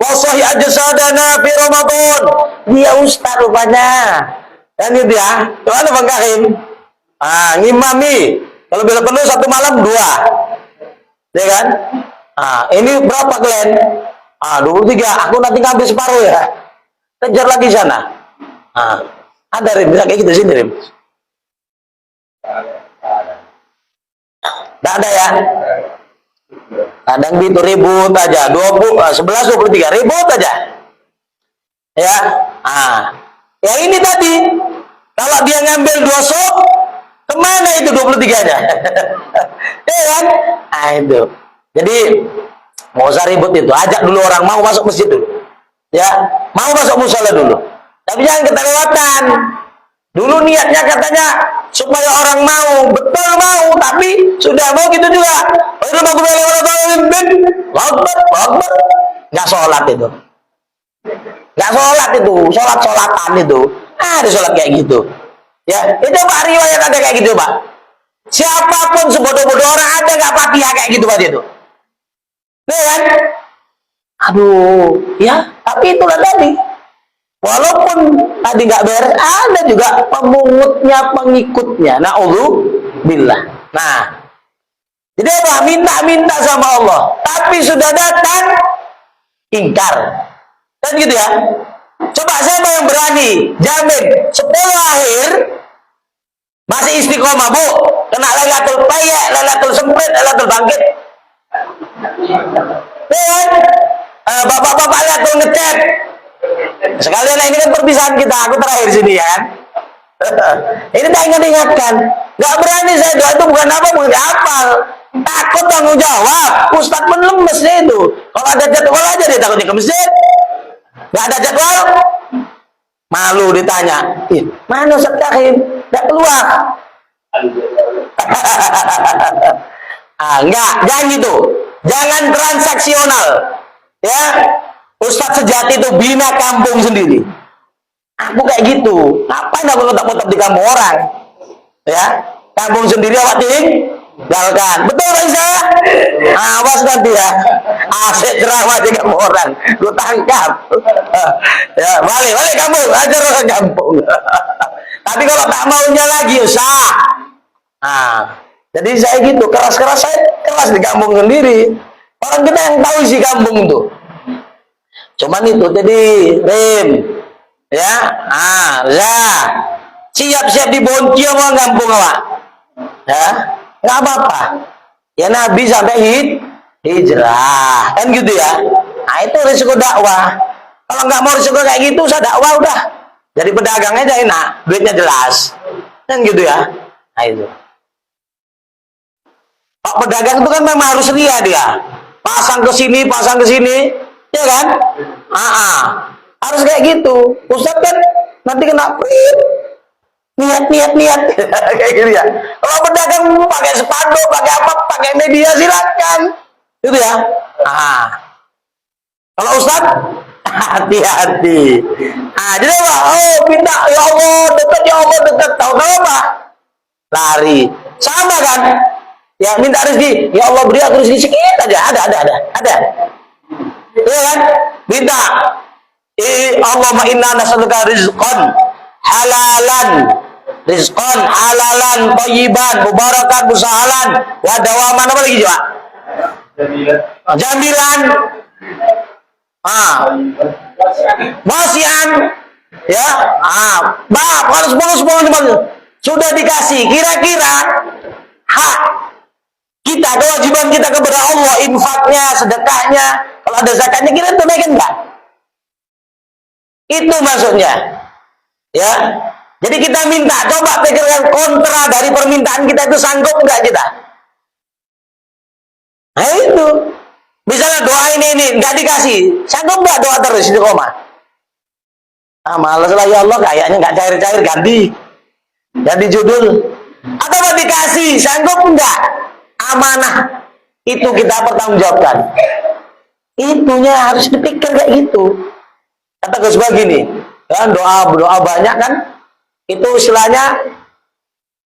Wasahi ajsadana fi Ramadan. Dia ustaz rupanya. Kan gitu ya. Gimana Bang Karim? Ngimami. Kalau bila perlu 1 malam 2. Ya kan? Ini berapa kalian? 23. Aku nanti ngambil separuh ya. Kejar lagi sana. Ada Rim, bisa kayak gitu sini Rim. Tidak ada ya? Kadang gitu ribut aja, 11, 23 ribut aja. Ya, ya ini tadi, kalau dia ngambil 2 sok, kemana itu 23-nya? Ya kan? Itu. Jadi, mau usah ribut itu, ajak dulu orang mau masuk masjid dulu. Ya, mau masuk musala dulu. Tapi jangan kelewatan. Dulu niatnya katanya supaya orang mau, betul mau, tapi sudah mau gitu juga. Nggak sholat itu. Nggak sholat itu, sholat-sholatan itu. Ada sholat kayak gitu. Ya, itu Pak riwayat ada kayak gitu Pak. Siapapun sebodoh-bodoh orang ada nggak Fatihah kayak gitu Pak itu. Nih kan? Aduh, ya, tapi itulah tadi. Walaupun tadi nggak beres, ada juga pemungutnya, pengikutnya. Na'udzubillah. Nah, jadi apa? Minta sama Allah. Tapi sudah datang, ingkar. Kan gitu ya? Coba siapa yang berani jamin 10 akhir masih istiqomah Bu, kena Lailatul Payah, Lailatul Semprit, Lailatul Bangkit. Dan bapak-bapak Lailatul ngecek. Sekalian ini kan perpisahan kita, aku terakhir sini ya kan. Ini tak ingat-ingatkan. Gak berani saya doa itu bukan apa, bukan hafal. Takut tanggung jawab. Ustadz pun lemes itu. Kalau ada jadwal aja dia takutnya ke masjid. Gak ada jadwal, malu ditanya. Mana Ustadz Karim? Gak keluar. Enggak, jangan gitu. Jangan transaksional. Ya. Ustadz sejati itu bina kampung sendiri. Aku kayak gitu. Ngapain aku tetap di kampung orang? Ya, kampung sendiri awak tinggalkan. Betul kan saya? Awas nanti ya. Asik ceramah di kampung orang. Lu tangkap. Ya, balik kamu. Ajar orang kampung. Tapi kalau tak maunya lagi, usah. Jadi saya gitu. Keras-keras saya keras di kampung sendiri. Orang kita yang tahu isi kampung tuh. Cuman itu jadi Rim ya, siap-siap dibonci sama kampung awak. ya nggak apa-apa. Ya Nabi sampai hijrah, kan gitu ya. Nah itu risiko dakwah. Kalau nggak mau risiko kayak gitu, usah dakwah udah. Jadi pedagang aja enak, duitnya jelas, kan gitu ya. Nah itu. Pak pedagang itu kan memang harus ria dia, pasang ke sini, ya kan? Harus kayak gitu. Ustaz kan nanti kena print. Niat kayak gitu ya. Kalau pedagang pakai spanduk, pakai apa, pakai media silakan, gitu ya. Kalau Ustaz hati-hati. Jadi apa? Oh minta ya Allah dekat, ya Allah dekat. Tahu apa? Lari. Sama kan? Ya minta rezeki. Ya Allah beri aku rezeki sedikit aja. Ada. Iya kan? Minta. Allahumma inna nas'aluka rizqan halalan, thayyiban, mubarakan, musahalan, wa dawaman. Apa lagi coba? Jamilan. Wasian. Ya. Harus bonus. Sudah dikasih. Kira-kira hak kita, kewajiban kita kepada Allah, infaknya, sedekahnya, kalau ada zakatnya, kita tunaikan enggak? Itu maksudnya. Ya. Jadi kita minta, coba pikirkan kontra dari permintaan kita itu sanggup enggak kita? Nah itu. Misalnya doa ini enggak dikasih, sanggup enggak doa terus itu koma? Males lah ya Allah, kayaknya enggak cair-cair, ganti judul. Atau dikasih, sanggup enggak? Amanah itu kita pertanggungjawabkan. Itunya harus dipikir kayak gitu. Kata Gus begini, kan doa banyak kan, itu istilahnya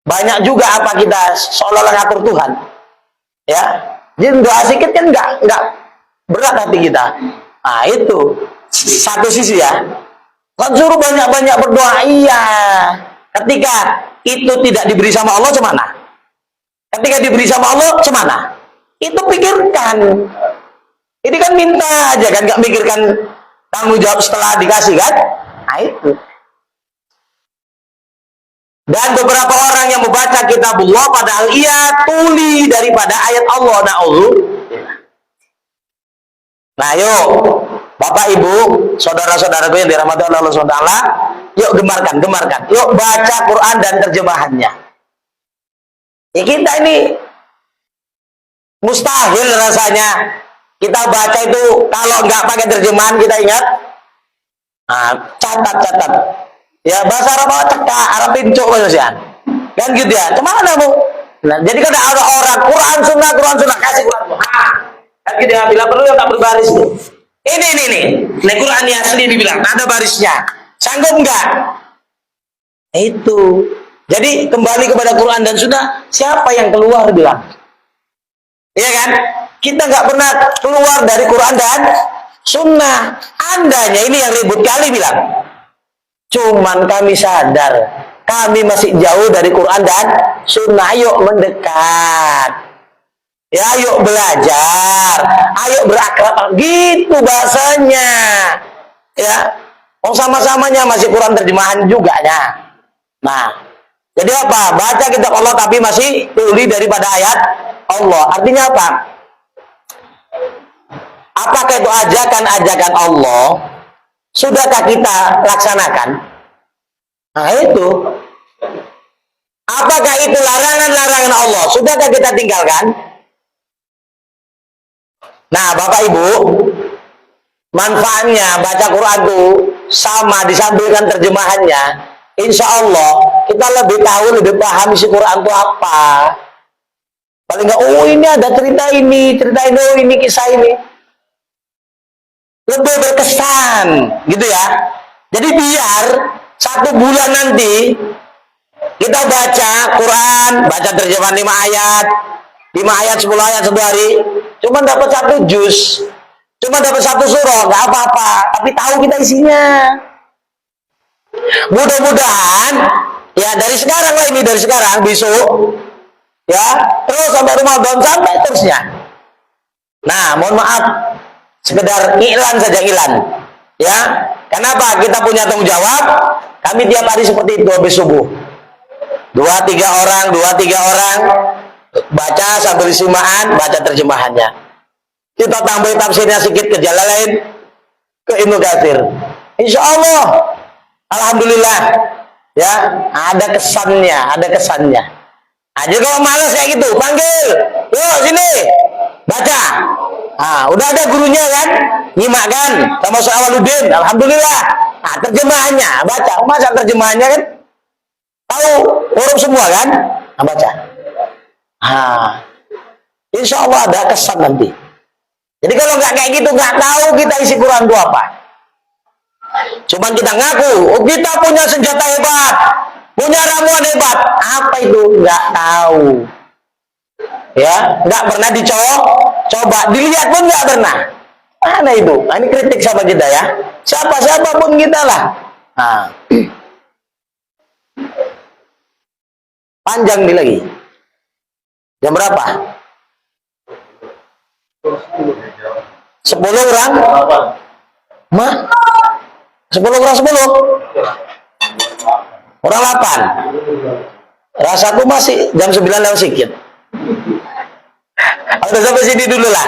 banyak juga apa kita seolah-olah ngatur Tuhan, ya. Jadi doa sedikit kan nggak berat hati kita. Nah itu satu sisi ya. Kan suruh banyak-banyak berdoa, iya. Ketika itu tidak diberi sama Allah, cemana? Ketika diberi sama Allah, cemana? Itu pikirkan. Ini kan minta aja kan, nggak mikirkan tanggung jawab setelah dikasih kan? Nah itu. Dan beberapa orang yang membaca kitabullah padahal ia tuli daripada ayat Allah. Nah yuk, Bapak Ibu, saudara-saudaraku yang dirahmati Allah SWT, yuk gemarkan. Yuk baca Quran dan terjemahannya. Ya kita ini mustahil rasanya kita baca itu kalau nggak pakai terjemahan. Kita ingat, catat ya, bahasa Arab cekak, Arab pincuk manusia kan gitu ya. Kemana Bu? Nah, jadi kalau ada orang Quran sunnah kasih Quran kan gitu ya, bila perlu yang tak berbaris tuh. Ini Quran yang asli dibilang ada barisnya, sanggup nggak? Itu. Jadi kembali kepada Quran dan Sunnah, siapa yang keluar bilang? Iya kan? Kita nggak pernah keluar dari Quran dan Sunnah. Andanya ini yang ribut kali bilang. Cuman kami sadar, kami masih jauh dari Quran dan Sunnah. Ayo mendekat. Ya, ayo belajar. Ayo berakrab. Gitu bahasanya. Ya, sama-samanya masih Quran terjemahan juga ya. Nah. Jadi apa? Baca kitab Allah tapi masih tuli daripada ayat Allah. Artinya apa? Apakah itu ajakan Allah? Sudahkah kita laksanakan? Nah itu. Apakah itu larangan-larangan Allah? Sudahkah kita tinggalkan? Nah Bapak Ibu, manfaatnya baca Quran itu sama disampaikan terjemahannya. Insya Allah kita lebih tahu, lebih paham isi Quran itu apa. Paling nggak, oh ini ada cerita ini, oh ini kisah ini. Lebih berkesan, gitu ya. Jadi biar 1 bulan nanti kita baca Quran, baca terjemahan 5 ayat, 10 ayat 1 hari, cuma dapat 1 juz, cuma dapat 1 surah, nggak apa-apa. Tapi tahu kita isinya. Mudah-mudahan ya dari sekarang lah ini, dari sekarang besok ya terus sampai Ramadan sampai terusnya. Nah mohon maaf sekedar iklan saja, ya. Kenapa? Kita punya tanggung jawab. Kami tiap hari seperti itu habis subuh Dua tiga orang baca sambil simaan, baca terjemahannya. Kita tambah tafsirnya sedikit ke Jalalain, ke Ibnu Katsir. Insya Allah, alhamdulillah, ya ada kesannya. Aja kalau malas kayak gitu, panggil, yuk sini, baca. Nah, udah ada gurunya kan, nyimak kan, sama Ustaz Awaludin, alhamdulillah. Nah, terjemahannya, baca. Masa terjemahannya kan, tahu huruf semua kan, nah, baca. Insya Allah ada kesan nanti. Jadi kalau nggak kayak gitu, nggak tahu kita isi Quran itu apa. Cuman kita ngaku, oh, kita punya senjata hebat, punya ramuan hebat. Apa itu? Nggak tahu. Ya, nggak pernah coba, dilihat pun nggak pernah. Mana itu? Nah, ini kritik sama kita ya. Siapa pun kita lah. Nah. Panjang nih lagi. Jam berapa? 10 orang? Mah? 10 orang 10? Orang 8? Rasaku masih jam 9 lewat sedikit. Udah sampai sini dulu lah.